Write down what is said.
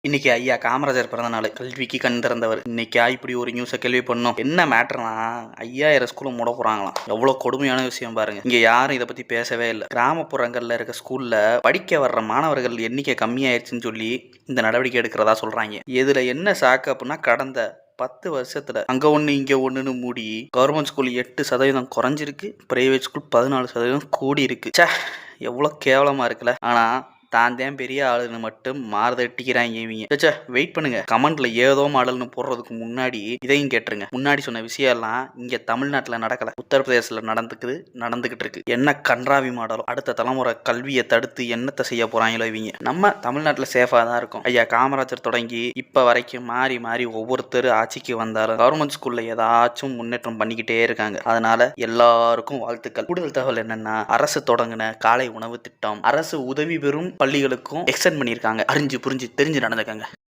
இன்னைக்கு ஐயா காமராஜர் பிறந்த நாள். கல்விக்கு கண் திறந்தவர். இன்னைக்கா இப்படி ஒரு நியூஸை கேள்வி பண்ணோம். என்ன மேட்டர்னா 5000 ஸ்கூலை மூட போறாங்களாம். எவ்வளவு கொடுமையான விஷயம் பாருங்க. இங்க யாரும் இதை பத்தி பேசவே இல்லை. கிராமப்புறங்கள்ல இருக்க ஸ்கூல்ல படிக்க வர்ற மாணவர்கள் எண்ணிக்கை கம்மியாயிருச்சுன்னு சொல்லி இந்த நடவடிக்கை எடுக்கிறதா சொல்றாங்க. இதுல என்ன சாக்கு அப்படின்னா, கடந்த 10 வருஷத்துல அங்க ஒண்ணு இங்க ஒண்ணுன்னு மூடி கவர்மெண்ட் ஸ்கூல் 8% குறைஞ்சிருக்கு, பிரைவேட் ஸ்கூல் 14% கூடி இருக்கு. எவ்வளவு கேவலமா இருக்குல்ல. ஆனா தான் பெரிய ஆளுன்னு மட்டும் மாறுதட்டிக்கிறாங்க இவங்க. சே, வெயிட் பண்ணுங்க. கமெண்ட்ல ஏதோ மாடல்னு போடுறதுக்கு முன்னாடி இதையும் கேட்டுருங்க. முன்னாடி சொன்ன விஷயம் எல்லாம் இங்க தமிழ்நாட்டுல நடக்கல, உத்தரப்பிரதேசல நடந்துகிட்டு இருக்கு. என்ன கன்றாவி மாடலும். அடுத்த தலைமுறை கல்வியை தடுத்து என்னத்தை செய்ய போறாங்களோ இவங்க. நம்ம தமிழ்நாட்டுல சேஃபா தான் இருக்கும். ஐயா காமராஜர் தொடங்கி இப்ப வரைக்கும் மாறி மாறி ஒவ்வொருத்தர் ஆட்சிக்கு வந்தாலும் கவர்மெண்ட் ஸ்கூல்ல ஏதாச்சும் முன்னேற்றம் பண்ணிக்கிட்டே இருக்காங்க. அதனால எல்லாருக்கும் வாழ்த்துக்கள். கூடுதல் தகவல் என்னன்னா, அரசு தொடங்கின காலை உணவு திட்டம் அரசு உதவி பெறும் பள்ளிகளுக்கும் எக்ஸ்டெண்ட் பண்ணியிருக்காங்க. அறிஞ்சு புரிஞ்சு தெரிஞ்சு நடந்துக்கங்க.